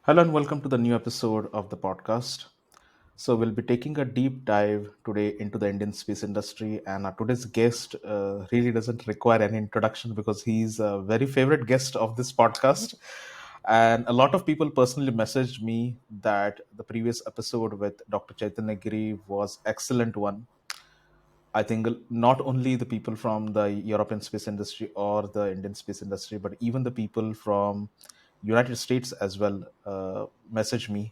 Hello and welcome to the new episode of the podcast. So, we'll be taking a deep dive today into the Indian space industry, and our today's guest really doesn't require any introduction because he's a very favorite guest of this podcast. And a lot of people personally messaged me that the previous episode with Dr. Chaitanya Giri was excellent one. I think not only the people from the European space industry or the Indian space industry, but even the people from United States as well message me.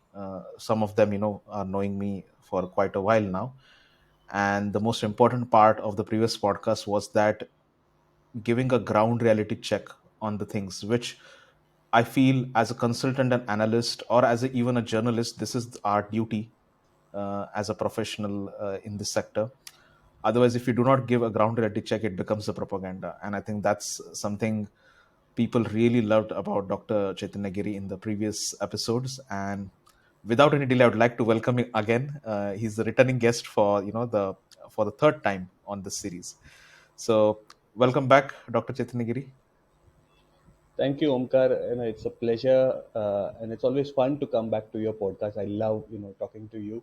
Some of them, are knowing me for quite a while now. And the most important part of the previous podcast was that giving a ground reality check on the things, which I feel as a consultant and analyst, or as even a journalist, this is our duty as a professional in this sector. Otherwise, if you do not give a ground reality check, it becomes a propaganda. And I think that's something people really loved about Dr. Chaitanya Giri in the previous episodes. And without any delay, I would like to welcome him again. He's the returning guest for the third time on this series. So welcome back, Dr. Chaitanya Giri. Thank you, Omkar. It's a pleasure, and it's always fun to come back to your podcast. I love, talking to you.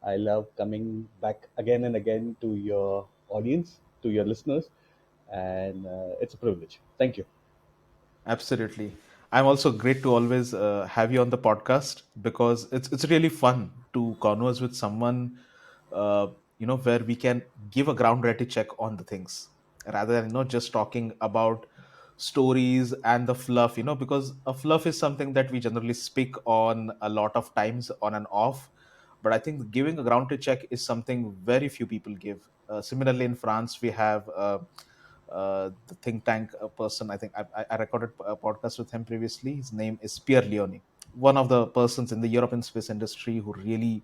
I love coming back again and again to your audience, to your listeners, and it's a privilege. Thank you. Absolutely. I'm also great to always have you on the podcast because it's really fun to converse with someone, uh, where we can give a ground reality check on the things rather than just talking about stories and the fluff. Because a fluff is something that we generally speak on a lot of times on and off. But I think giving a ground reality check is something very few people give. Similarly, in France, we have. The think tank person. I think I recorded a podcast with him previously. His name is Pierre Leone, one of the persons in the European space industry who really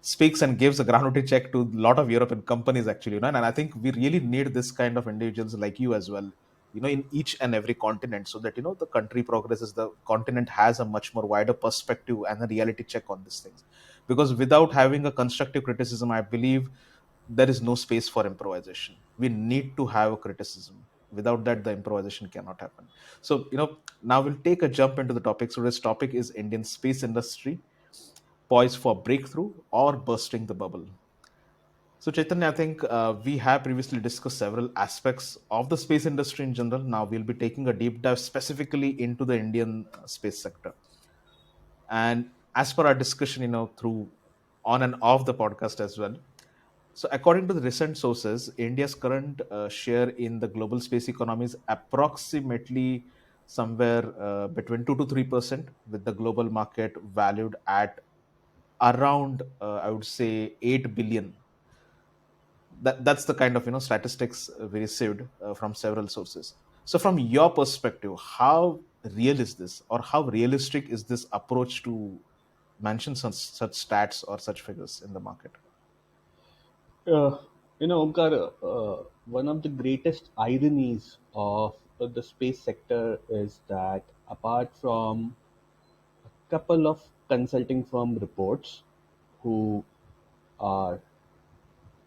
speaks and gives a granulity check to a lot of European companies actually. And I think we really need this kind of individuals like you as well. In each and every continent, so that the country progresses, the continent has a much more wider perspective and a reality check on these things. Because without having a constructive criticism, I believe there is no space for improvisation. We need to have a criticism. Without that, the improvisation cannot happen. So, now we'll take a jump into the topic. So, this topic is Indian space industry, poised for breakthrough or bursting the bubble. So, Chaitanya, I think we have previously discussed several aspects of the space industry in general. Now, we'll be taking a deep dive specifically into the Indian space sector. And as per our discussion, through on and off the podcast as well, so, according to the recent sources, India's current share in the global space economy is approximately somewhere between 2 to 3%, with the global market valued at around, I would say, 8 billion. That's the kind of statistics we received from several sources. So, from your perspective, how real is this, or how realistic is this approach to mention such stats or such figures in the market? Omkar, one of the greatest ironies of the space sector is that apart from a couple of consulting firm reports who are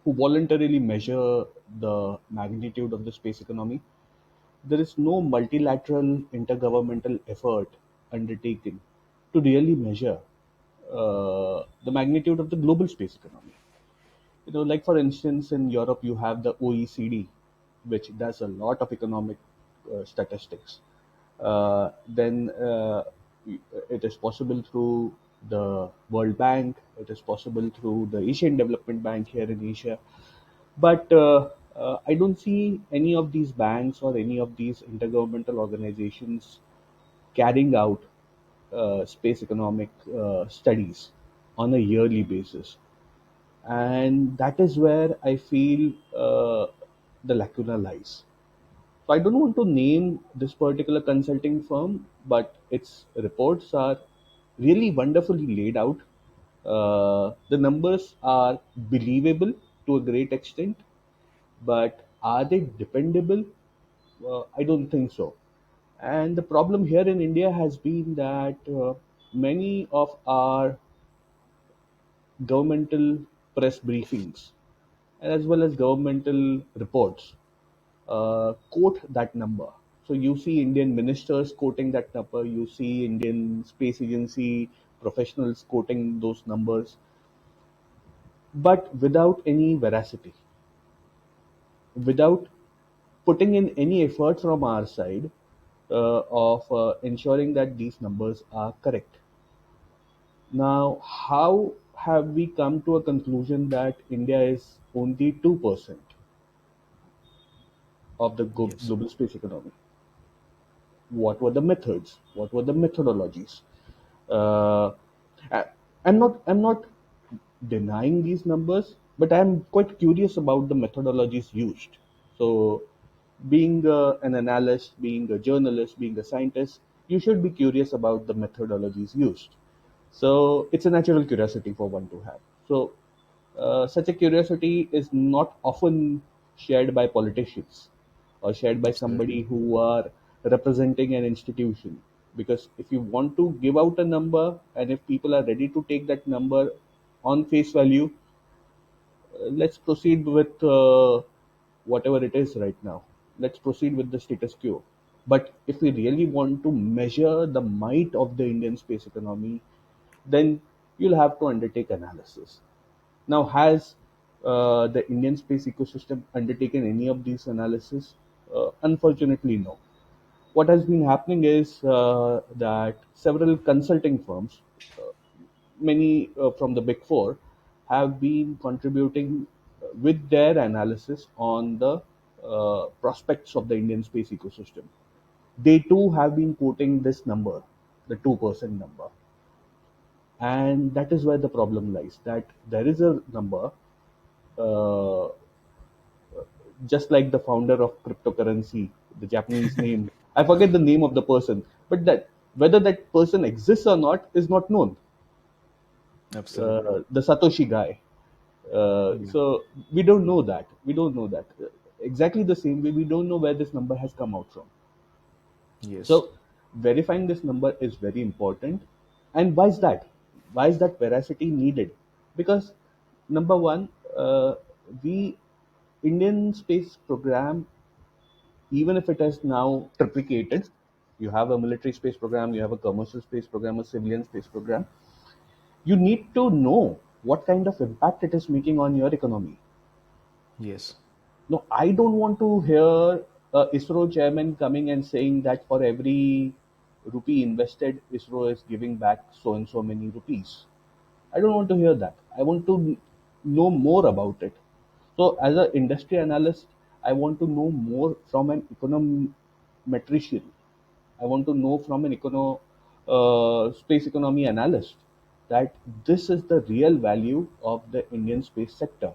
who voluntarily measure the magnitude of the space economy, there is no multilateral intergovernmental effort undertaken to really measure the magnitude of the global space economy. Like for instance, in Europe, you have the OECD, which does a lot of economic statistics. Then it is possible through the World Bank, it is possible through the Asian Development Bank here in Asia. But I don't see any of these banks or any of these intergovernmental organizations carrying out space economic studies on a yearly basis. And that is where I feel the lacuna lies. So I don't want to name this particular consulting firm, but its reports are really wonderfully laid out. The numbers are believable to a great extent, but are they dependable? I don't think so. And the problem here in India has been that many of our governmental press briefings as well as governmental reports quote that number. So you see Indian ministers quoting that number, you see Indian Space Agency professionals quoting those numbers, but without any veracity, without putting in any effort from our side of ensuring that these numbers are correct. Now, how have we come to a conclusion that India is only 2% of the Yes. global space economy? What were the methods? What were the methodologies? Uh, I- I'm not denying these numbers, but I'm quite curious about the methodologies used. So, being an analyst, being a journalist, being a scientist, you should be curious about the methodologies used. So it's a natural curiosity for one to have. So such a curiosity is not often shared by politicians or shared by Absolutely. somebody who are representing an institution. Because if you want to give out a number and if people are ready to take that number on face value, let's proceed with whatever it is right now. Let's proceed with the status quo. But if we really want to measure the might of the Indian space economy, then you'll have to undertake analysis. Now, has the Indian space ecosystem undertaken any of these analysis? Unfortunately, no. What has been happening is that several consulting firms, many from the big four, have been contributing with their analysis on the prospects of the Indian space ecosystem. They too have been quoting this number, the 2% number. And that is where the problem lies, that there is a number, uh, just like the founder of cryptocurrency, the Japanese name, I forget the name of the person, but that whether that person exists or not is not known. Absolutely. The Satoshi guy. Yeah. So we don't know that. We don't know that. Exactly the same way, we don't know where this number has come out from. Yes. So verifying this number is very important. And why is that? Why is that veracity needed? Because number one, we Indian space program, even if it is now triplicated, you have a military space program, you have a commercial space program, a civilian space program. You need to know what kind of impact it is making on your economy. Yes. No, I don't want to hear ISRO chairman coming and saying that for every rupee invested, ISRO is giving back so and so many rupees. I don't want to hear that. I want to know more about it. So, as an industry analyst, I want to know more from an econometrician. I want to know from an space economy analyst that this is the real value of the Indian space sector.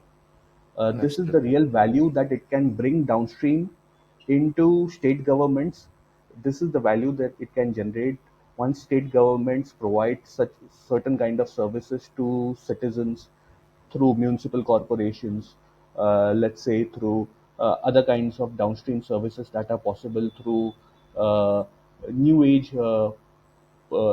This is the Absolutely. real value that it can bring downstream into state governments. This is the value that it can generate once state governments provide such certain kind of services to citizens through municipal corporations, let's say through other kinds of downstream services that are possible through uh, new age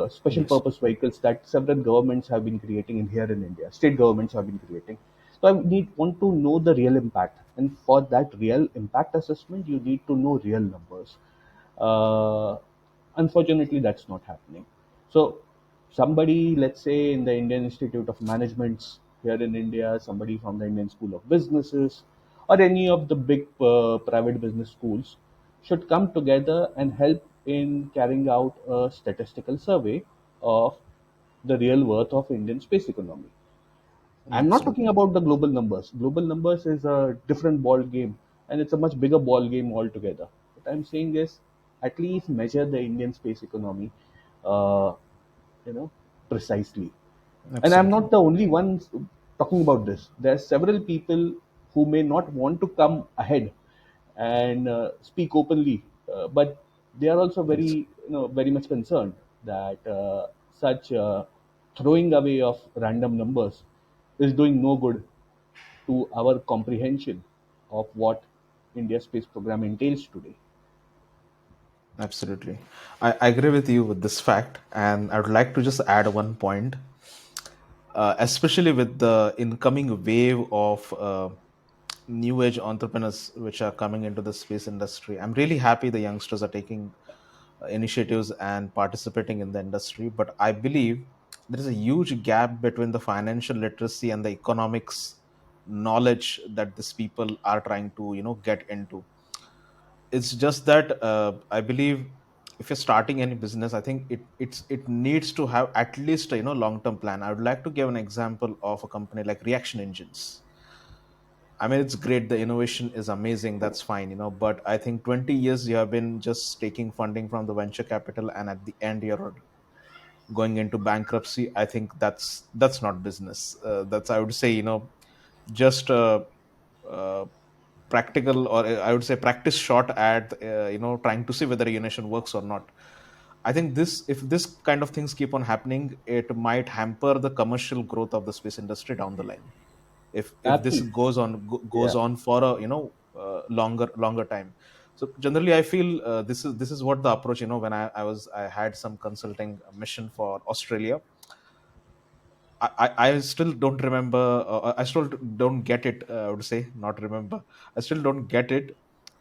special Yes. purpose vehicles that several governments have been creating in here in India. State governments have been creating. So I want to know the real impact, and for that real impact assessment, you need to know real numbers. Uh, Unfortunately, that's not happening. So somebody, let's say in the Indian Institute of Managements here in India, somebody from the Indian School of Businesses, or any of the big private business schools should come together and help in carrying out a statistical survey of the real worth of Indian space economy. I'm not talking Absolutely. about the global numbers. Global numbers is a different ball game, and it's a much bigger ball game altogether. What I'm saying is, at least measure the Indian space economy, uh, you know, precisely. And I'm Absolutely. not the only one talking about this. There are several people who may not want to come ahead and speak openly, but they are also Yes. very much concerned that such throwing away of random numbers is doing no good to our comprehension of what India's space program entails today. Absolutely. I agree with you with this fact, and I would like to just add one point, especially with the incoming wave of new age entrepreneurs which are coming into the space industry. I'm really happy the youngsters are taking initiatives and participating in the industry, but I believe there is a huge gap between the financial literacy and the economics knowledge that these people are trying to get into. It's just that I believe if you're starting any business, I think it needs to have at least a long term plan. I would like to give an example of a company like Reaction Engines. I mean, it's great. The innovation is amazing. That's fine, But I think 20 years you have been just taking funding from the venture capital, and at the end you're going into bankruptcy. I think that's not business. That's, I would say, just uh, practical, or I would say practice shot at trying to see whether a innovation works or not. I think if this kind of things keep on happening, it might hamper the commercial growth of the space industry down the line if this Absolutely. goes Yeah. on for a longer time. So generally I feel this is what the approach. When I had some consulting mission for Australia, I still don't remember, I still don't get it. I would say, not remember, I still don't get it,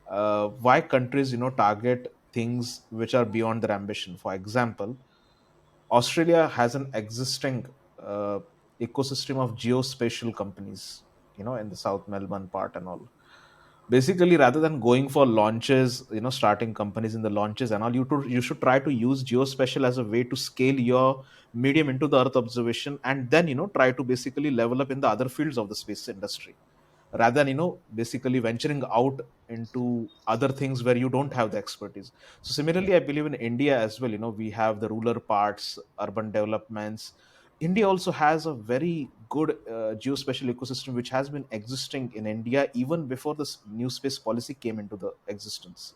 why countries target things which are beyond their ambition. For example, Australia has an existing uh, ecosystem of geospatial companies, in the South Melbourne part and all. Basically, rather than going for launches, starting companies in the launches and all, you should try to use geospatial as a way to scale your medium into the Earth observation, and then try to basically level up in the other fields of the space industry, rather than basically venturing out into other things where you don't have the expertise. So Yeah. similarly, I believe in India as well, we have the rural parts, urban developments. India also has a very good geospatial ecosystem which has been existing in India even before this new space policy came into the existence.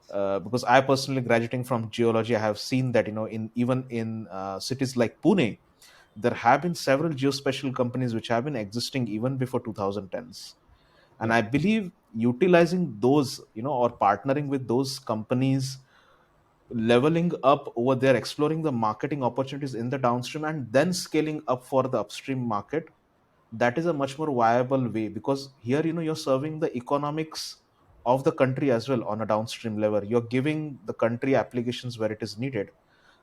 Because I personally, graduating from geology, I have seen that in even in cities like Pune, there have been several geospatial companies which have been existing even before 2010s. And Yeah. I believe utilizing those, or partnering with those companies, leveling up over there, exploring the marketing opportunities in the downstream, and then scaling up for the upstream market, that is a much more viable way, because here you're serving the economics of the country as well. On a downstream level, you're giving the country applications where it is needed,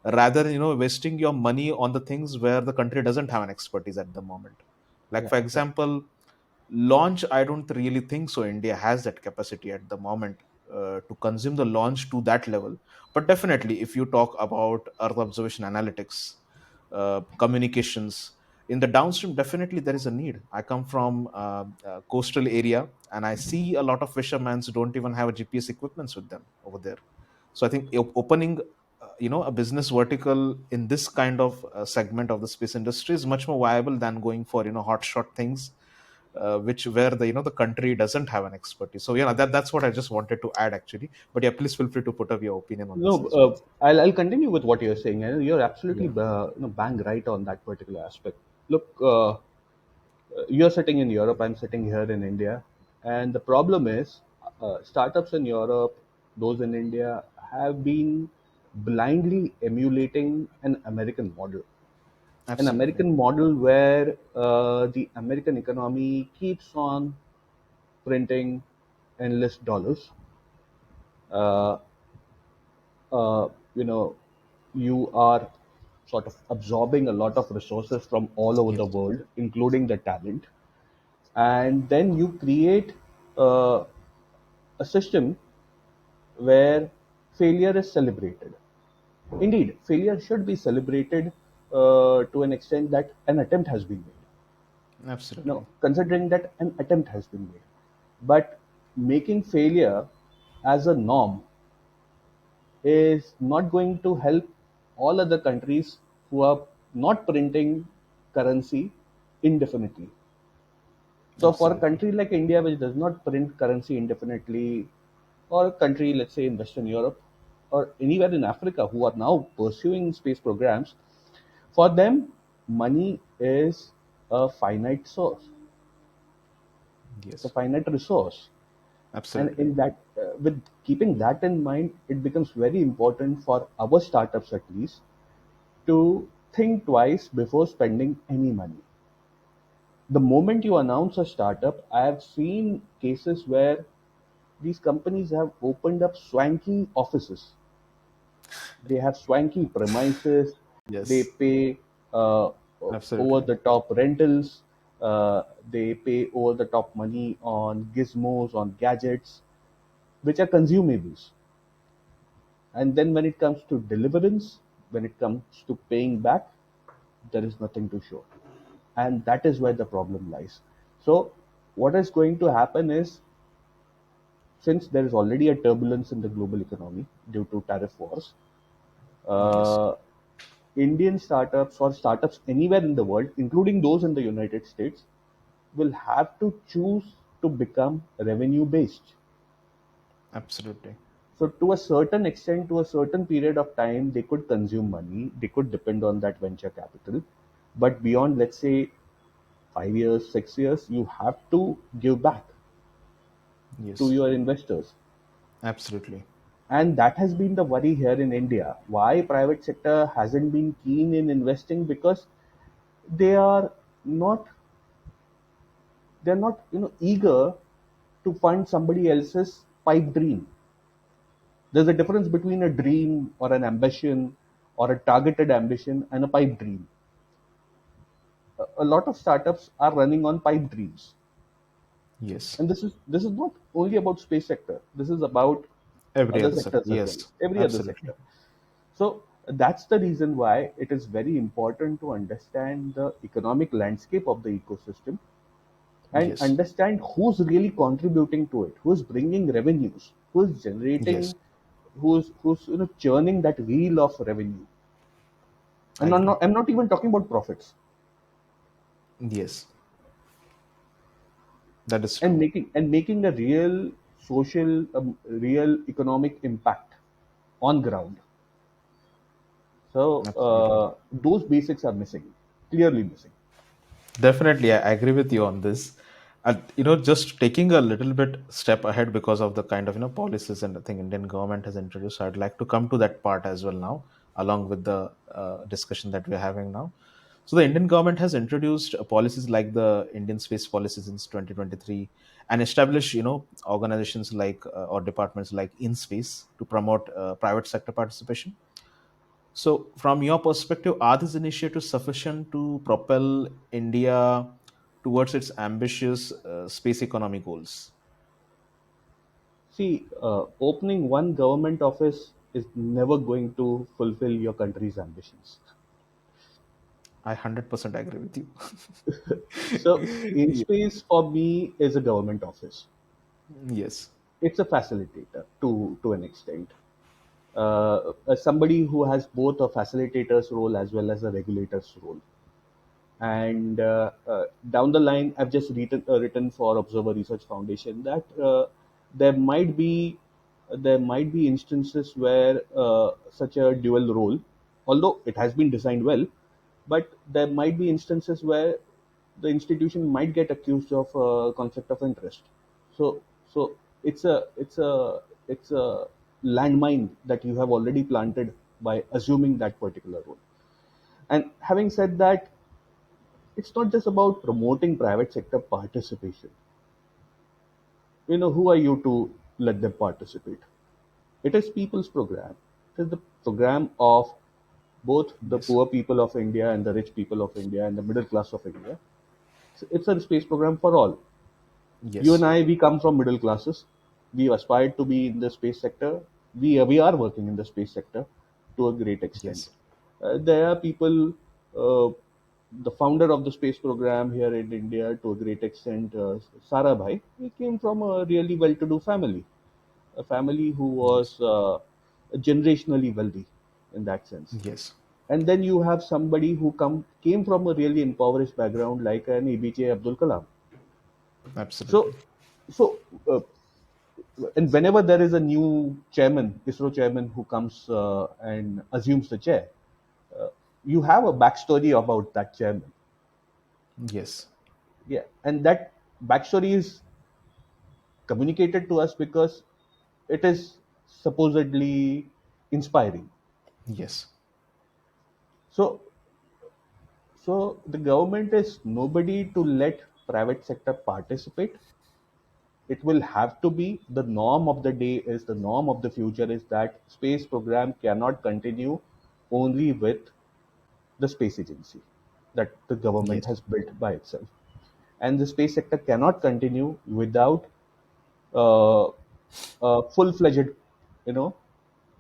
rather than wasting your money on the things where the country doesn't have an expertise at the moment. Like Yeah. for Yeah. example, launch, I don't really think so India has that capacity at the moment to consume the launch to that level. But definitely, if you talk about Earth observation, analytics, communications, in the downstream, definitely there is a need. I come from coastal area, and I see a lot of fishermen who don't even have a GPS equipments with them over there. So I think opening a business vertical in this kind of segment of the space industry is much more viable than going for hot shot things, which where the the country doesn't have an expertise. So that's what I just wanted to add actually. But yeah, please feel free to put up your opinion on this No, as well. I'll continue with what you're saying. And you're absolutely Yeah, bang right on that particular aspect. Look, you're sitting in Europe, I'm sitting here in India, and the problem is, startups in Europe, those in India, have been blindly emulating an American model. An absolutely. American model where the American economy keeps on printing endless dollars. Uh, uh, you know, you are sort of absorbing a lot of resources from all over the Yes, world, including the talent, and then you create uh, a system where failure is celebrated. Indeed, failure should be celebrated to an extent that an attempt has been made. absolutely. No, considering that an attempt has been made, but making failure as a norm is not going to help all other countries who are not printing currency indefinitely. So for a Absolutely. country like India, which does not print currency indefinitely, or a country, let's say in Western Europe, or anywhere in Africa who are now pursuing space programs, for them, money is a finite source. It's a Yes, finite resource, and absolutely. in that, with keeping that in mind, it becomes very important for our startups at least to think twice before spending any money. The moment you announce a startup, I have seen cases where these companies have opened up swanky offices. They have swanky premises. They Yes, pay uh, over absolutely. the top rentals. They pay over the top money on gizmos, on gadgets, which are consumables. And then when it comes to deliverance, when it comes to paying back, there is nothing to show. And that is where the problem lies. So, what is going to happen is, since there is already a turbulence in the global economy due to tariff wars, Yes, uh, Indian startups or startups anywhere in the world, including those in the United States, will have to choose to become revenue based. absolutely. So, to a certain extent, to a certain period of time, they could consume money, they could depend on that venture capital. But beyond, let's say, 5 years, 6 years, you have to give back to Yes, your investors. absolutely. And that has been the worry here in India. Why private sector hasn't been keen in investing? Because they are not they're not eager to fund somebody else's pipe dream. There's a difference between a dream or an ambition or a targeted ambition and a pipe dream. A lot of startups are running on pipe dreams, Yes, and this is not only about space sector. This is about every other other sector. sectors as well, Yes, every other absolutely. sector. So that's the reason why it is very important to understand the economic landscape of the ecosystem and Yes, understand who's really contributing to it, who's bringing revenues, who's yes, generating, who's churning that wheel of revenue. I And agree. I'm not even talking about profits. Yes, that is And true. making a real social, real economic impact on ground. So Absolutely. those basics are missing, clearly missing. Definitely, I agree with you on this. And just taking a little bit step ahead because of the kind of policies and I think Indian government has introduced. I'd like to come to that part as well now, along with the discussion that we're having now. So the Indian government has introduced policies like the Indian Space Policy since 2023, and established organizations like or departments like InSpace to promote private sector participation. So, from your perspective, are these initiatives sufficient to propel India towards its ambitious space economy goals? See, opening one government office is never going to fulfill your country's ambitions. I 100% agree with So, you. Yeah. InSpace for me is a government office. Yes, It's a facilitator to an extent. As somebody who has both a facilitator's role as well as a regulator's role. And down the line, I've just written for Observer Research Foundation that there might be there might be instances where such a dual role, although it has been designed well, but there might be instances where the institution might get accused of conflict of interest. So it's a landmine that you have already planted by assuming that particular role. And having said that, it's not just about promoting private sector participation. Who are you to let them participate? It is people's program. It is the program of both the yes, poor people of India and the rich people of India and the middle class of India. It's a space program for all. You and yes, I, we come from middle classes. We aspire to be in the space sector. We are working in the space sector to a great extent. yes, There are people, the founder of the space program here in India, to a great extent, Sarabhai, he came from a really well-to-do family, a family who yes, was generationally wealthy in that sense. yes, And then you have somebody who came from a really impoverished background, like an ABJ Abdul Kalam. absolutely. So, so and whenever there is a new chairman, ISRO chairman, who comes and assumes the chair, uh, you have a backstory about that chairman. Yes, Yeah, and that backstory is communicated to us because it is supposedly inspiring. yes, So, So the government is nobody to let private sector participate. It will have to be the norm of the day, is the norm of the future, is that space program cannot continue only with the space agency that the government Yes. has built by itself, and the space sector cannot continue without uh, a full-fledged, you know,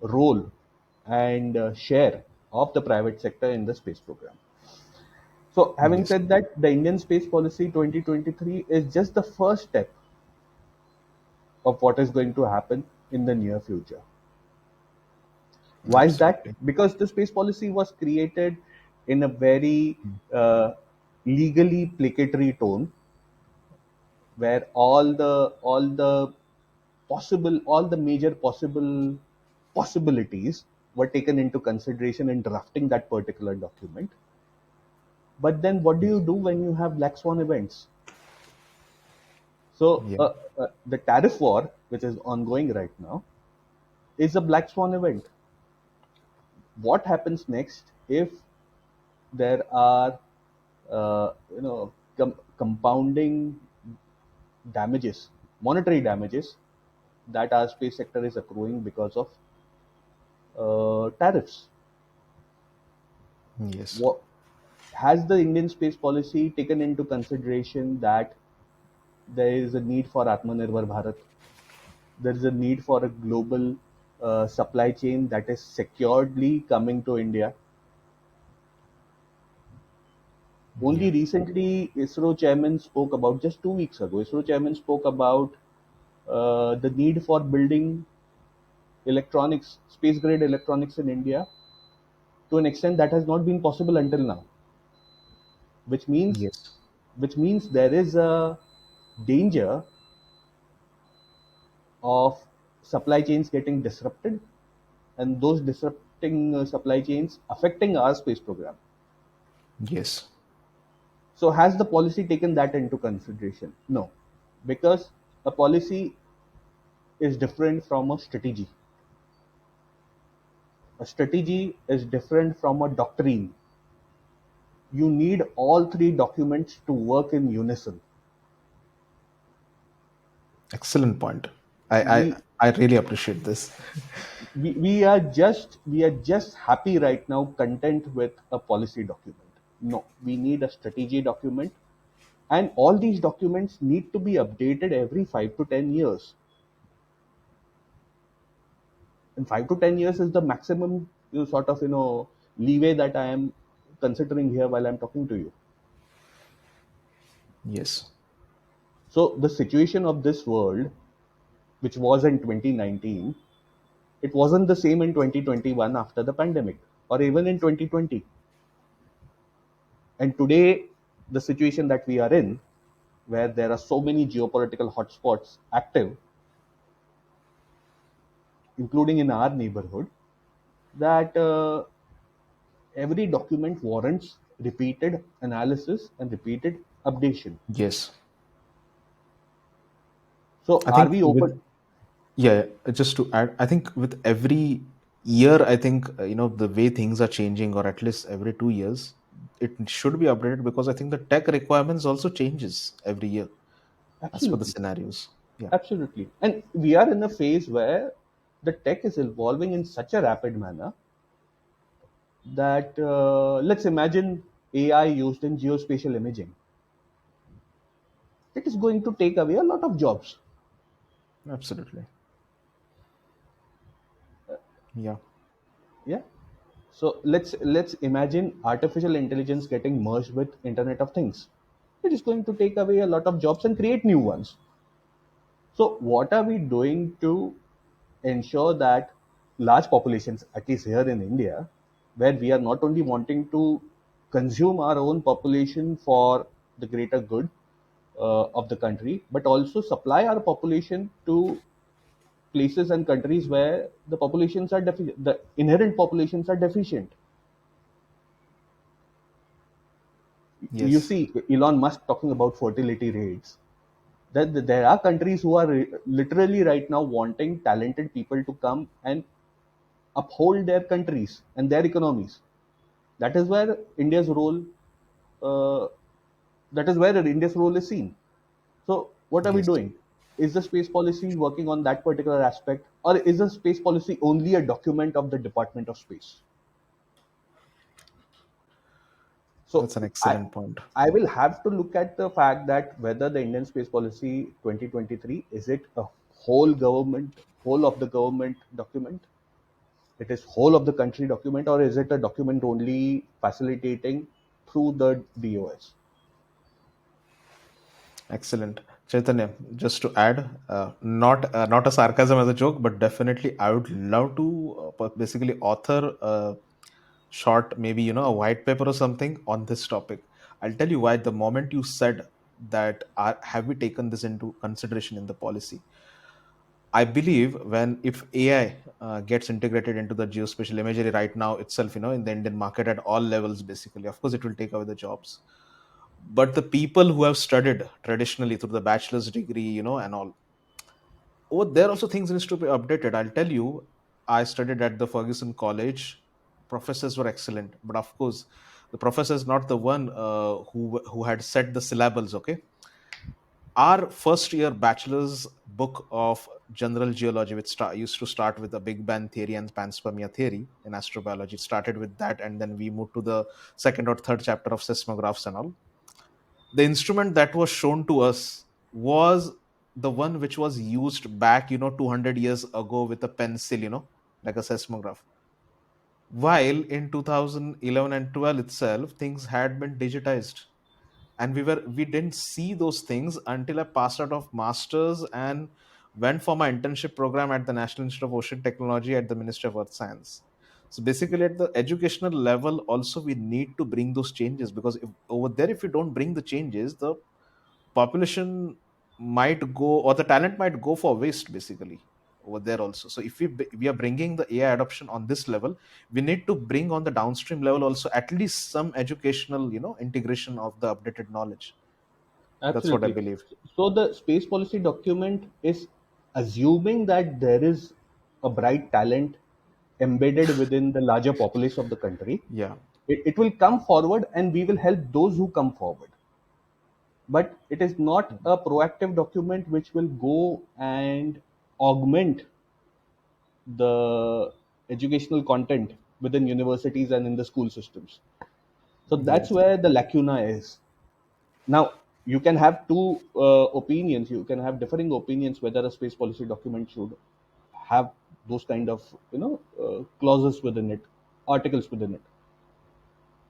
role and share of the private sector in the space program. So, having Yes. said that, the Indian Space Policy 2023 is just the first step of what is going to happen in the near future. Why is that? Absolutely. Because the space policy was created in a very Mm. uh, legally placatory tone, where all the major possibilities were taken into consideration in drafting that particular document. But then, what do you Yes. do when you have black swan events? So, Yeah. the tariff war, which is ongoing right now, is a black swan event. What happens next if there are, compounding damages, monetary damages that our space sector is accruing because of tariffs? Yes. What, has the Indian space policy taken into consideration that there is a need for Atmanirbhar Bharat? There is a need for a global supply chain that is securely coming to India. Yeah. Only recently, ISRO chairman spoke about, just 2 weeks ago, ISRO chairman spoke about the need for building electronics, space grade electronics in India to an extent that has not been possible until now, which means Yes. which means there is a danger of supply chains getting disrupted, and those disrupting supply chains affecting our space program. Yes. So, has the policy taken that into consideration? No, because a policy is different from a strategy. A strategy is different from a doctrine. You need all three documents to work in unison. Excellent point. I I We I really appreciate this. we are just happy right now, content with a policy document. No, we need a strategy document, and all these documents need to be updated every 5 to 10 years, and 5 to 10 years is the maximum, sort of, leeway that I am considering here while I'm talking to you. Yes. So the situation of this world, which was in 2019, it wasn't the same in 2021 after the pandemic, or even in 2020. And today, the situation that we are in, where there are so many geopolitical hotspots active, including in our neighborhood, that every document warrants repeated analysis and repeated updation. Yes. So, I are think we with open? Yeah, just to add, I think with every year, I think the way things are changing, or at least every 2 years, it should be updated because I think the tech requirements also changes every year as per the Absolutely, scenarios. Yeah, absolutely. And we are in a phase where the tech is evolving in such a rapid manner that, let's imagine AI used in geospatial imaging. It is going to take away a lot of jobs. absolutely. Yeah. Yeah. So let's imagine artificial intelligence getting merged with Internet of Things. It is going to take away a lot of jobs and create new ones. So what are we doing to ensure that large populations, at least here in India, where we are not only wanting to consume our own population for the greater good of the country, but also supply our population to places and countries where the inherent populations are deficient. You Yes. see Elon Musk talking about fertility rates. That there are countries who are literally right now wanting talented people to come and uphold their countries and their economies. That is where India's role uh, that is where India's role is seen. So, what are we Yes, doing? Is the space policy working on that particular aspect, or is the space policy only a document of the Department of Space? So, that's an I excellent point. I will have to look at the fact that whether the Indian space policy 2023 is it a whole of the government document, it is whole of the country document, or is it a document only facilitating through the DOS? Excellent. Chaitanya, just to add, not a sarcasm as a joke, but definitely I would love to basically author a short, maybe a white paper or something on this topic. I'll tell you why. The moment you said that, have we taken this into consideration in the policy? I believe when if AI gets integrated into the geospatial imagery right now itself, in the Indian market at all levels, basically, of course, it will take away the jobs. But the people who have studied traditionally through the bachelor's degree, and all, over there also things needs to be updated. I'll tell you, I studied at the Ferguson College. Professors were excellent, but of course, the professor is not the one who had set the syllables. Okay, our first year bachelor's book of general geology, which used to start with the Big Bang theory and panspermia theory in astrobiology, it started with that, and then we moved to the second or third chapter of seismographs and all. The instrument that was shown to us was the one which was used back 200 years ago with a pencil, like a seismograph, while in 2011 and 12 itself things had been digitized, and we didn't see those things until I passed out of masters and went for my internship program at the National Institute of Ocean Technology at the Ministry of Earth Science. So basically at the educational level also we need to bring those changes, because over there if we don't bring the changes, the population might go, or the talent might go for waste basically over there also. So if we are bringing the AI adoption on this level, we need to bring on the downstream level also at least some educational integration of the updated knowledge. That's what I Absolutely. believe. So the space policy document is assuming that there is a bright talent embedded within the larger populace of the country. Yeah. It will come forward and we will help those who come forward. But it is not a proactive document which will go and augment the educational content within universities and in the school systems. So that's Yes. where the lacuna is. Now, you can have two opinions. You can have differing opinions whether a space policy document should have those kind of clauses within it, articles within it.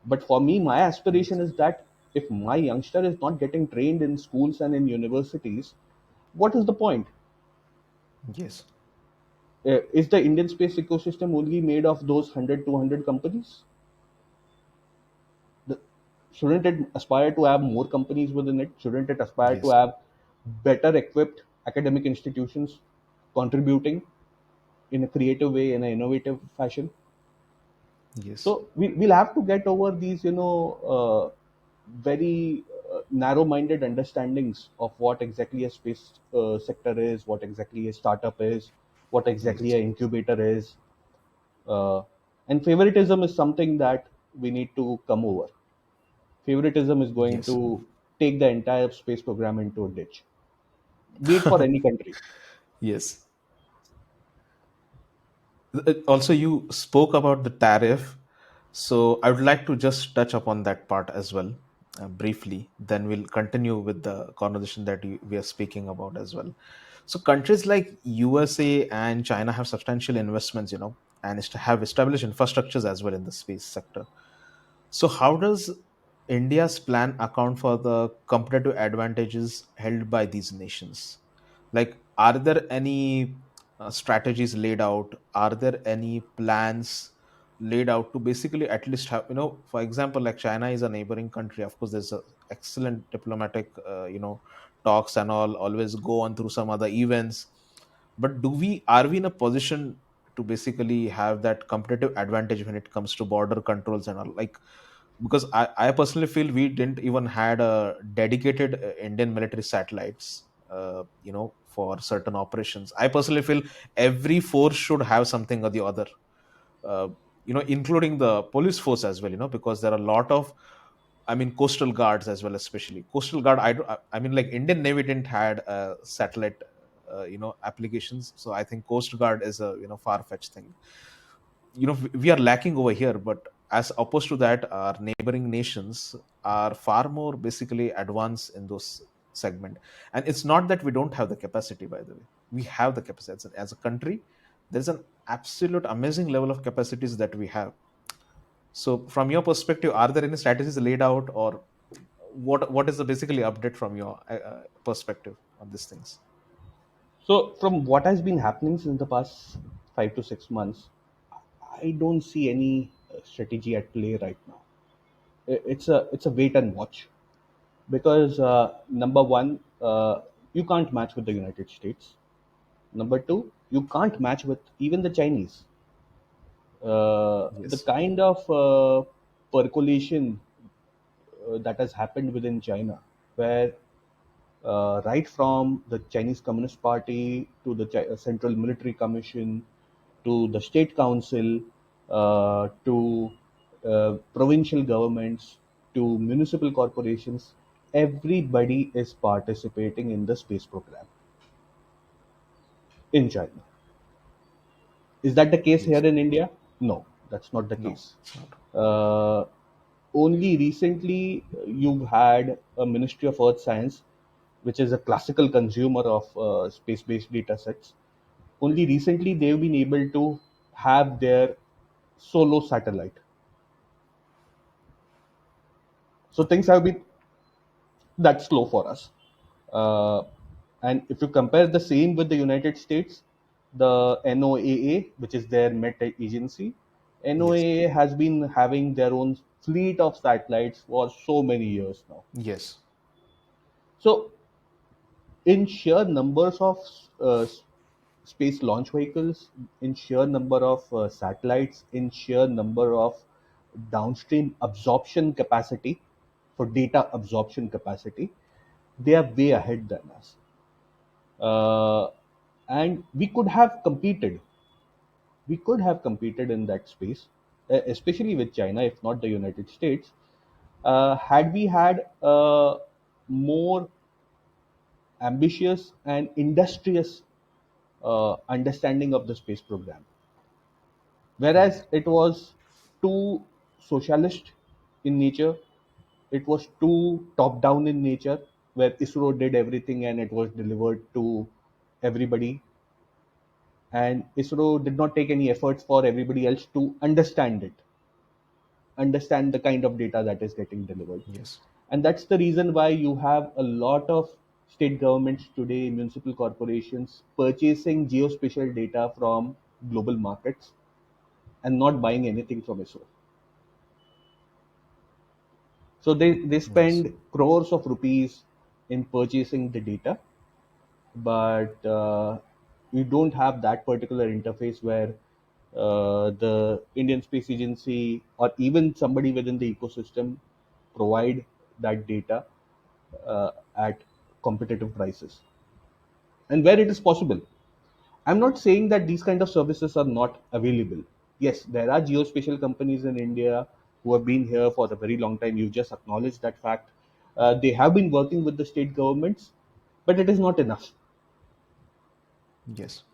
But for me, my aspiration Yes. is that if my youngster is not getting trained in schools and in universities, what is the point? Yes. Is the Indian space ecosystem only made of those 100, 200 companies? The, shouldn't it aspire to have more companies within it? Shouldn't it aspire to Yes. have better equipped academic institutions contributing in a creative way, in an innovative fashion? Yes. So we'll have to get over these, very narrow-minded understandings of what exactly a space sector is, what exactly a startup is, what exactly Yes. an incubator is, uh, and favoritism is something that we need to come over. Favoritism is going Yes. to take the entire space program into a ditch, be it for any country. Yes. Also, you spoke about the tariff. So I would like to just touch upon that part as well, briefly. Then we'll continue with the conversation that we are speaking about as well. So countries like USA and China have substantial investments, and have established infrastructures as well in the space sector. So, how does India's plan account for the competitive advantages held by these nations? Like, are there any strategies laid out? Are there any plans laid out to basically at least have, for example, like China is a neighboring country. Of course, there's a excellent diplomatic, talks and all always go on through some other events. But are we in a position to basically have that competitive advantage when it comes to border controls and all? Like, because I personally feel we didn't even had a dedicated Indian military satellites for certain operations. I personally feel every force should have something or the other, uh, including the police force as well, because there are a lot of I mean, coastal guards as well, especially coastal guard. I mean, like Indian Navy didn't had satellite, applications. So I think Coast Guard is a far fetched thing. We are lacking over here, but as opposed to that, our neighboring nations are far more basically advanced in those segment. And it's not that we don't have the capacity. By the way, we have the capacity as a country. There's an absolute amazing level of capacities that we have. So, from your perspective, are there any strategies laid out, or what is the basically update from your perspective on these things? So, from what has been happening since the past 5 to 6 months, I don't see any strategy at play right now. It's a wait and watch, because number one, you can't match with the United States. Number two, you can't match with even the Chinese. The Yes, kind of percolation that has happened within China, where right from the Chinese Communist Party to the Central Military Commission to the State Council to provincial governments to municipal corporations, everybody is participating in the space program in China. Is that the case here yes, in India? No, that's not the no, case. it's not. Uh, Only recently you've had a Ministry of Earth Science, which is a classical consumer of space-based data sets. Only recently they've been able to have their solo satellite. So things have been that slow for us. Uh, and if you compare the same with the United States, the NOAA, which is their Met agency, Yes, NOAA has been having their own fleet of satellites for so many years now. yes, So, in sheer numbers of space launch vehicles, in sheer number of satellites, in sheer number of downstream absorption capacity, for data absorption capacity, they are way ahead than us. Uh, and we could have competed in that space, especially with China, if not the United States, had we had a more ambitious and industrious understanding of the space program. right. Whereas it was too socialist in nature, it was too top down in nature, where ISRO did everything and it was delivered to everybody, and ISRO did not take any efforts for everybody else to understand it, understand the kind of data that is getting delivered. Yes, And that's the reason why you have a lot of state governments today, municipal corporations, purchasing geospatial data from global markets and not buying anything from ISRO. So they yes, spend crores of rupees in purchasing the data, but you don't have that particular interface where the Indian Space Agency or even somebody within the ecosystem provide that data at competitive prices and where it is possible. I'm not saying that these kind of services are not available. Yes, there are geospatial companies in India who have been here for a very long time. You just acknowledge that fact. They have been working with the state governments, but it is not enough. yes,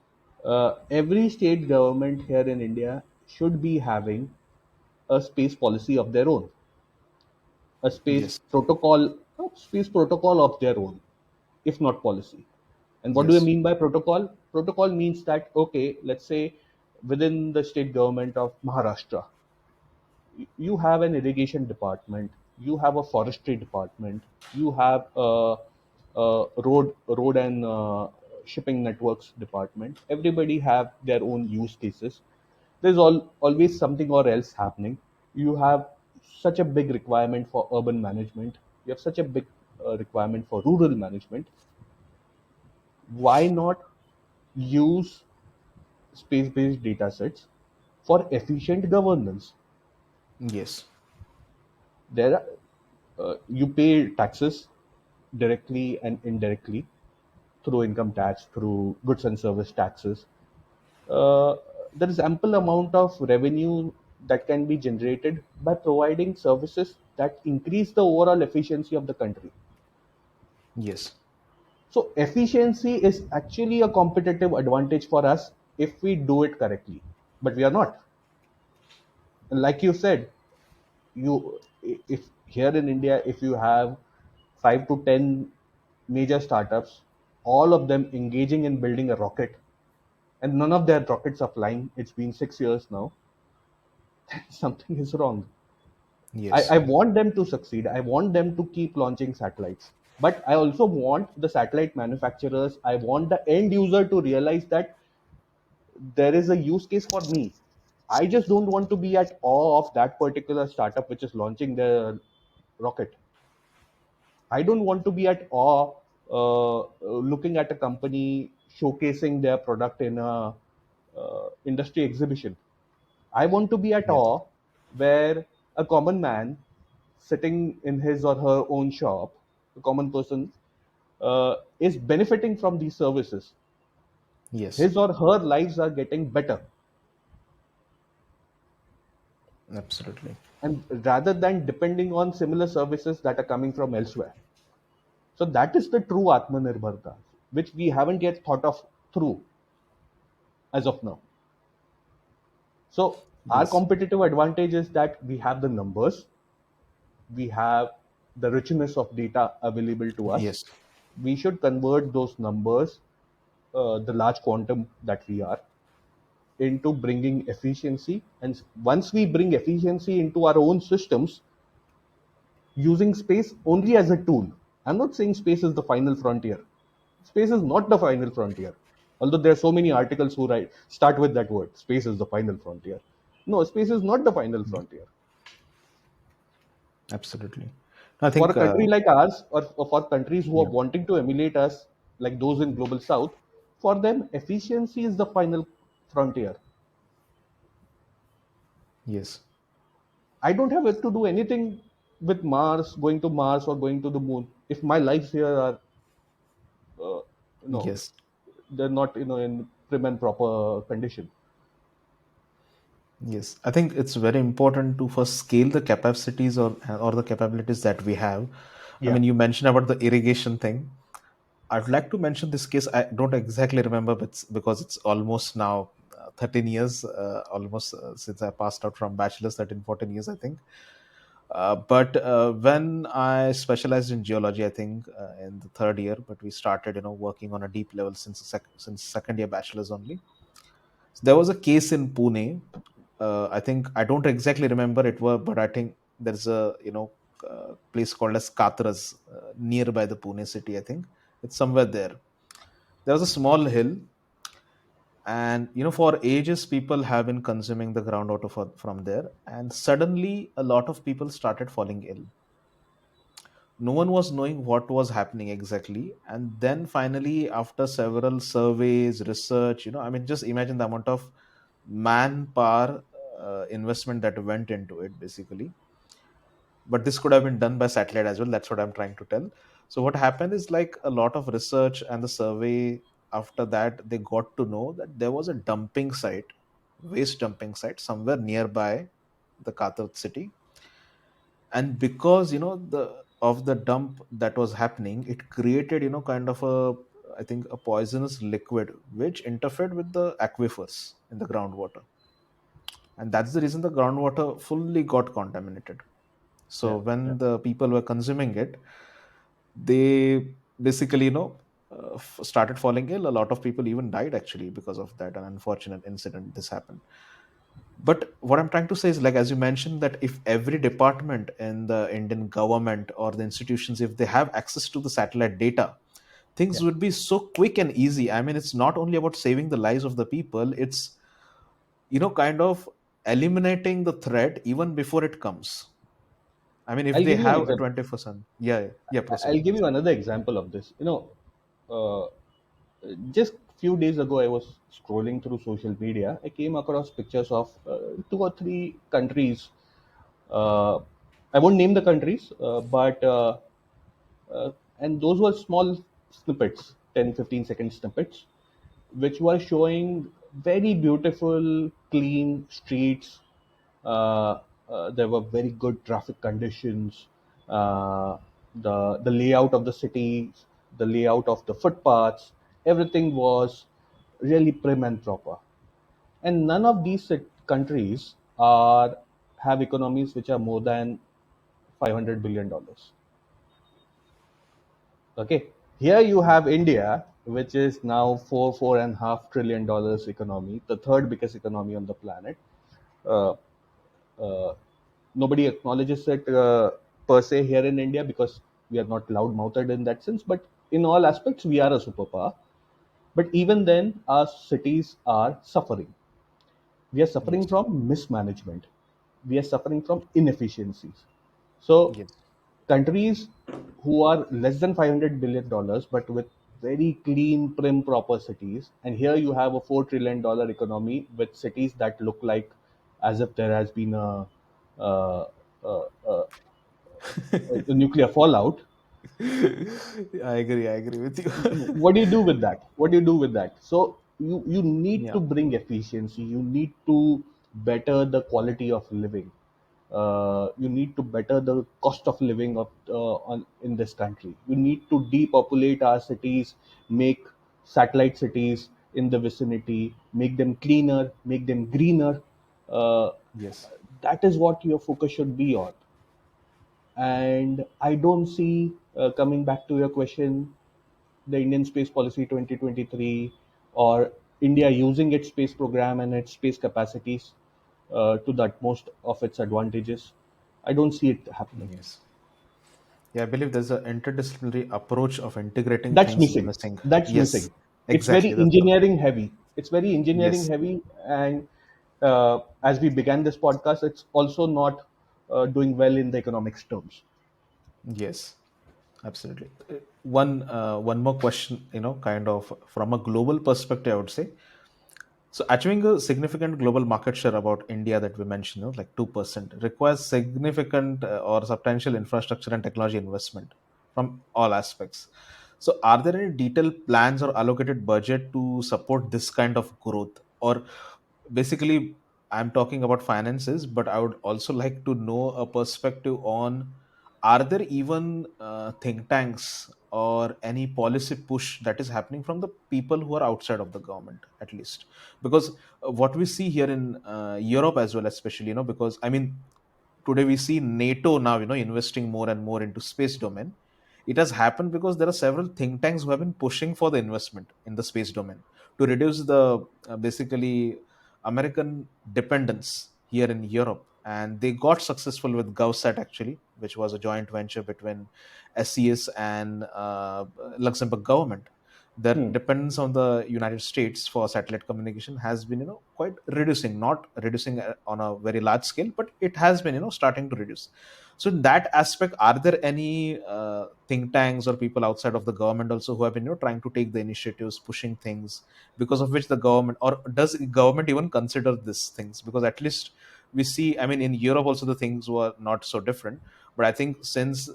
Every state government here in India should be having a space policy of their own, a yes, space protocol of their own, if not policy. And what do I yes, mean by protocol? Protocol means that, okay, let's say within the state government of Maharashtra, you have an irrigation department, you have a forestry department, you have a road and shipping networks department. Everybody have their own use cases. There's always something or else happening. You have such a big requirement for urban management. You have such a big requirement for rural management. Why not use space-based data sets for efficient governance? yes, There are, you pay taxes directly and indirectly through income tax, through goods and service taxes. Uh, there is ample amount of revenue that can be generated by providing services that increase the overall efficiency of the country. Yes. So efficiency is actually a competitive advantage for us if we do it correctly, but we are not. And like you said, you if here in India, if you have 5 to 10 major startups, all of them engaging in building a rocket, and none of their rockets are flying. It's been 6 years now. Something is wrong. I Yes. want them to succeed. I want them to keep launching satellites. But I also want the satellite manufacturers, I want the end user to realize that there is a use case for me. I just don't want to be at awe of that particular startup which is launching the rocket. I don't want to be at awe looking at a company showcasing their product in a industry exhibition. I want to be at Yes. awe where a common man sitting in his or her own shop, a common person, is benefiting from these services. Yes. His or her lives are getting better. Absolutely. And rather than depending on similar services that are coming from elsewhere. So that is the true Atmanirbharta, which we haven't yet thought of through as of now. So our Yes. competitive advantage is that we have the numbers, we have the richness of data available to us. Yes. We should convert those numbers, the large quantum that we are, into bringing efficiency. And once we bring efficiency into our own systems, using space only as a tool. I'm not saying space is the final frontier. Space is not the final frontier. Although there are so many articles who write start with that word, space is the final frontier. No, space is not the final frontier. Absolutely. I For a think, country like ours, or for countries who are yeah. wanting to emulate us, like those in global south, for them efficiency is the final frontier. Yes. I don't have to do anything with Mars, going to Mars or going to the moon. If my lives here are, uh, you know, Yes. they're not, in prim and proper condition. Yes, I think it's very important to first scale the capacities or the capabilities that we have. I Yeah. mean, you mentioned about the irrigation thing. I'd like to mention this case. I don't exactly remember, but because it's almost now 13 years, almost since I passed out from bachelor's, 13, 14 years, I think. But when I specialized in geology, I think in the third year, but we started, working on a deep level since second year bachelor's only. So there was a case in Pune. I think I don't exactly remember it were, but I think there's a place called as Katras nearby the Pune city. I think it's somewhere there. There was a small hill, and for ages people have been consuming the groundwater from there, and suddenly a lot of people started falling ill. No one was knowing what was happening exactly, and then finally, after several surveys, research, I mean, just imagine the amount of manpower investment that went into it basically. But this could have been done by satellite as well. That's what I'm trying to tell. So what happened is, like, a lot of research and the survey, after that they got to know that there was a dumping site, waste dumping site somewhere nearby the Katat city. And because the of the dump that was happening, it created kind of a, I think, a poisonous liquid which interfered with the aquifers in the groundwater, and that's the reason the groundwater fully got contaminated. Yeah. So Yeah. when the people were consuming it, they basically started falling ill. A lot of people even died actually because of that, an unfortunate incident this happened. But what I'm trying to say is, like, as you mentioned, that if every department in the Indian government or the institutions, if they have access to the satellite data, Yeah. things would be so quick and easy. I mean, it's not only about saving the lives of the people, it's kind of eliminating the threat even before it comes. I mean, if I'll they give you an have a example. 24/7. Yeah, yeah, proceed, I'll give please. you another example of this. Uh, just few days ago, I was scrolling through social media. I came across pictures of 2 or 3 countries. Uh, I won't name the countries, but uh, and those were small snippets, 10, 15-second snippets, which were showing very beautiful, clean streets, Uh, there were very good traffic conditions. Uh, the layout of the cities, the layout of the footpaths, everything was really prim and proper. And none of these countries are have economies which are more than $500 billion. Okay, here you have India, which is now $4.5 trillion economy, the third biggest economy on the planet. Uh, uh, Nobody acknowledges it per se here in India because we are not loud mouthed in that sense. But in all aspects, we are a superpower. But even then, our cities are suffering. We are suffering Yes. from mismanagement. We are suffering from inefficiencies. So Yes. countries who are less than $500 billion but with very clean, prim, proper cities, and here you have a $4 trillion economy with cities that look like as if there has been uh, uh, a nuclear fallout. I agree with you. What do you do with that? What do you do with that? So you need Yeah. to bring efficiency, you need to better the quality of living, you need to better the cost of living of in this country. You need to depopulate our cities, make satellite cities in the vicinity, make them cleaner, make them greener. uh, Yes. that is what your focus should be on. And I don't see, coming back to your question, the Indian Space Policy 2023 or India using its space program and its space capacities to the utmost of its advantages. I don't see it happening. Yes. Yeah, I believe there's an interdisciplinary approach of integrating That's things missing. missing. That's Yes, missing. It's very exactly. That's what. engineering heavy. It's very engineering Yes. heavy. And as we began this podcast, it's also not doing well in the economics terms. Yes. Absolutely. One more question, kind of from a global perspective, I would say. So achieving a significant global market share about India that we mentioned, like 2%, requires significant or substantial infrastructure and technology investment from all aspects. So are there any detailed plans or allocated budget to support this kind of growth? Or basically, I'm talking about finances, but I would also like to know a perspective on, are there even think tanks or any policy push that is happening from the people who are outside of the government, at least? Because what we see here in Europe as well, especially, because I mean, today we see NATO now, investing more and more into space domain. It has happened because there are several think tanks who have been pushing for the investment in the space domain to reduce the basically American dependence here in Europe. And they got successful with GovSat, actually, which was a joint venture between SES and Luxembourg government. Their Hmm. dependence on the United States for satellite communication has been, quite reducing, not reducing on a very large scale, but it has been, starting to reduce. So in that aspect, are there any think tanks or people outside of the government also who have been, trying to take the initiatives, pushing things, because of which the government, or does government even consider these things? Because at least we see, I mean, in Europe also the things were not so different, but I think since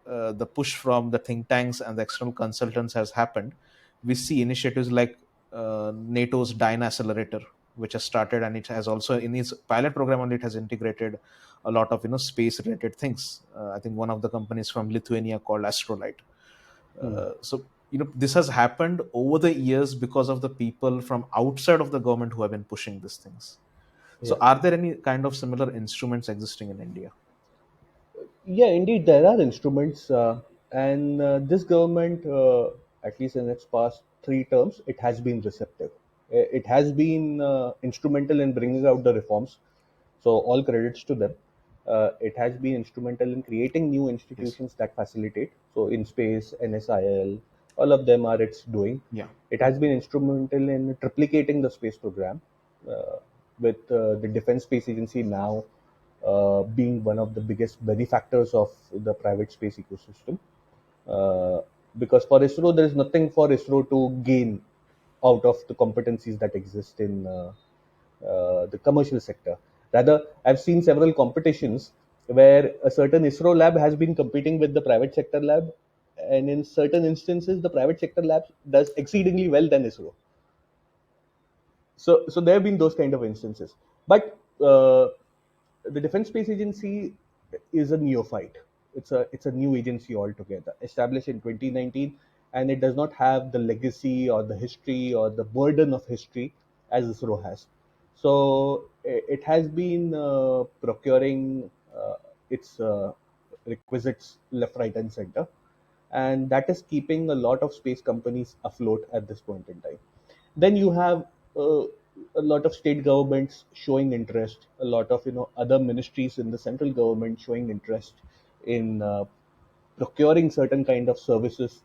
the push from the think tanks and the external consultants has happened, we see initiatives like NATO's Dyna Accelerator, which has started, and it has also in its pilot program only it has integrated a lot of space related things. I think one of the companies from Lithuania called Astrolite. Hmm. So this has happened over the years because of the people from outside of the government who have been pushing these things. So Yeah. are there any kind of similar instruments existing in India? Yeah, indeed, there are instruments, and this government, at least in its past 3 terms, it has been receptive. It has been instrumental in bringing out the reforms. So, all credits to them. It has been instrumental in creating new Yes. institutions that facilitate. So, in space, NSIL, all of them are its doing. Yeah. It has been instrumental in triplicating the space program, uh, with the Defense Space Agency now being one of the biggest benefactors of the private space ecosystem. Uh, because for ISRO, there is nothing for ISRO to gain out of the competencies that exist in the commercial sector. Rather, I've seen several competitions where a certain ISRO lab has been competing with the private sector lab, and in certain instances, the private sector lab does exceedingly well than ISRO. So there have been those kind of instances. But the Defense Space Agency is a neophyte. It's a new agency altogether, established in 2019, and it does not have the legacy or the history or the burden of history as ISRO has. So it has been procuring its requisites left, right, and center, and that is keeping a lot of space companies afloat at this point in time. Then you have uh, a lot of state governments showing interest, a lot of other ministries in the central government showing interest in procuring certain kind of services,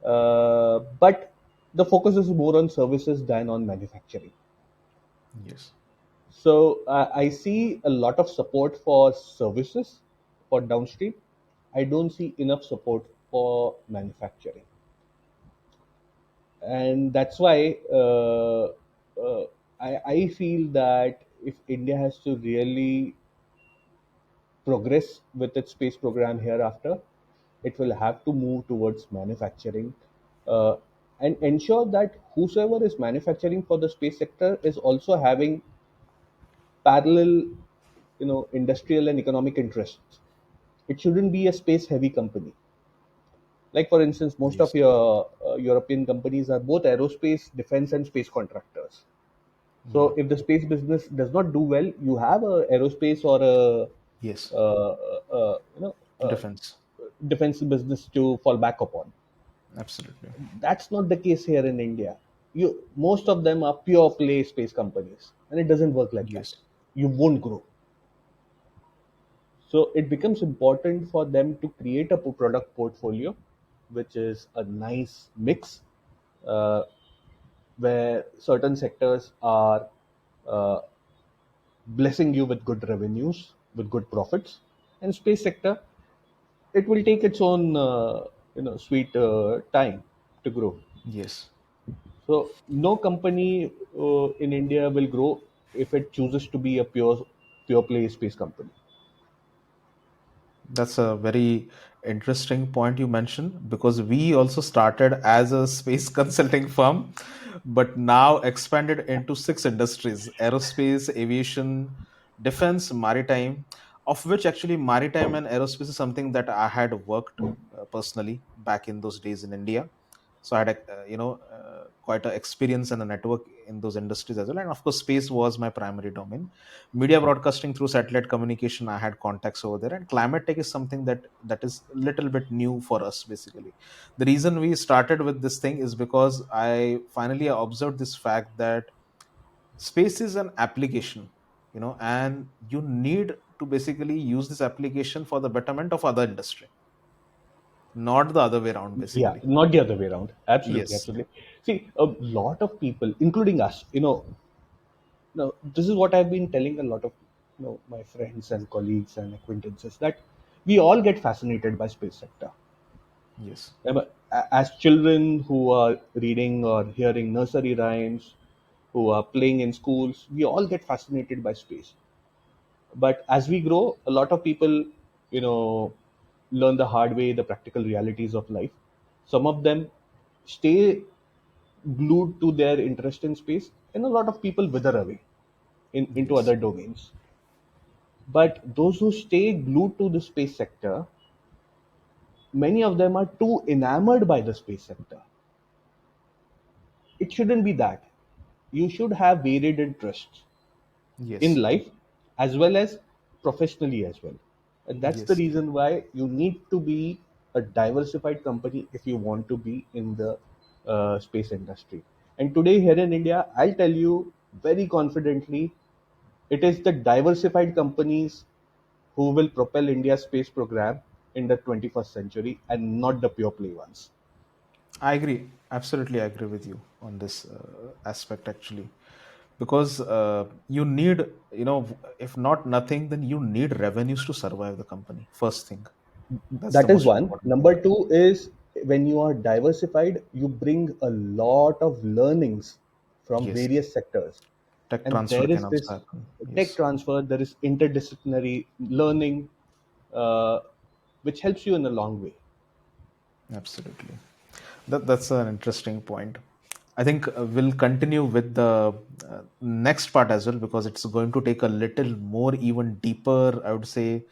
but the focus is more on services than on manufacturing. Yes. So I see a lot of support for services for downstream. I don't see enough support for manufacturing, and that's why I feel that if India has to really progress with its space program hereafter, it will have to move towards manufacturing, uh, and ensure that whosoever is manufacturing for the space sector is also having parallel, industrial and economic interests. It shouldn't be a space heavy company. Like for instance, most of Yes. your European companies are both aerospace, defense, and space contractors. Yeah. So if the space business does not do well, you have a aerospace or Yes. a, Defense. defense business to fall back upon. Absolutely. That's not the case here in India. Most of them are pure play space companies, and it doesn't work like that. Yes. You won't grow. So it becomes important for them to create a product portfolio, which is a nice mix, uh, where certain sectors are uh, blessing you with good revenues, with good profits, and space sector, it will take its own sweet time to grow. Yes. So no company in India will grow if it chooses to be a pure play space company. That's a very interesting point you mentioned, because we also started as a space consulting firm, but now expanded into six industries: aerospace, aviation, defense, maritime, of which actually maritime and aerospace is something that I had worked personally back in those days in India. So I had quite a experience and a network in those industries as well. And of course, space was my primary domain. Media broadcasting through satellite communication, I had contacts over there. And climate tech is something that is a little bit new for us. Basically, the reason we started with this thing is because I finally observed this fact that space is an application, and you need to basically use this application for the betterment of other industry, not the other way around, Yeah, basically. not the other way around. Absolutely, Yes. absolutely. See, a lot of people, including us, this is what I've been telling a lot of my friends and colleagues and acquaintances, that we all get fascinated by space sector. Yes. As children who are reading or hearing nursery rhymes, who are playing in schools, we all get fascinated by space. But as we grow, a lot of people, you know, learn the hard way the practical realities of life. Some of them stay glued to their interest in space, and a lot of people wither away into Yes. other domains. But those who stay glued to the space sector, many of them are too enamored by the space sector. It shouldn't be that. You should have varied interests in Yes. life as well as professionally as well. And that's the Yes. reason why you need to be a diversified company if you want to be in the space industry. And today, here in India, I'll tell you very confidently, it is the diversified companies who will propel India's space program in the 21st century, and not the pure play ones. I agree. Absolutely, I agree with you on this aspect, actually, because you need, if not nothing, then you need revenues to survive the company. First thing, that's the That is most one. important thing. Number two is, when you are diversified, you bring a lot of learnings from Yes, various sectors. tech And transfer there can is also this happen. tech Yes, transfer, there is interdisciplinary learning, uh, which helps you in a long way. absolutely. That's an interesting point. I think we'll continue with the next part as well, because it's going to take a little more, even deeper, I would say,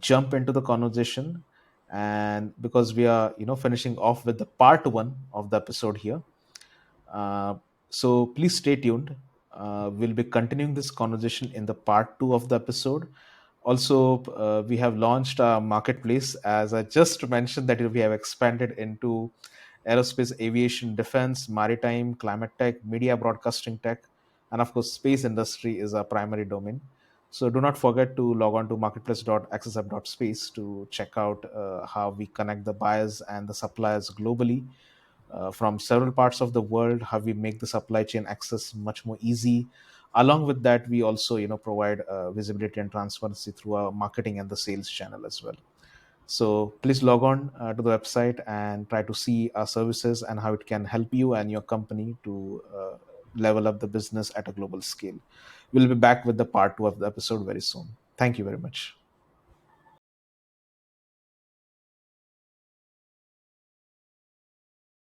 jump into the conversation. And because we are, finishing off with the part one of the episode here, uh, so please stay tuned. We'll be continuing this conversation in the part two of the episode. Also, we have launched a marketplace, as I just mentioned, that we have expanded into aerospace, aviation, defense, maritime, climate tech, media broadcasting tech, and of course, space industry is our primary domain. So do not forget to log on to marketplace.accessapp.space to check out how we connect the buyers and the suppliers globally from several parts of the world, how we make the supply chain access much more easy. Along with that, we also provide visibility and transparency through our marketing and the sales channel as well. So please log on to the website and try to see our services and how it can help you and your company to level up the business at a global scale. We'll be back with the part two of the episode very soon. Thank you very much.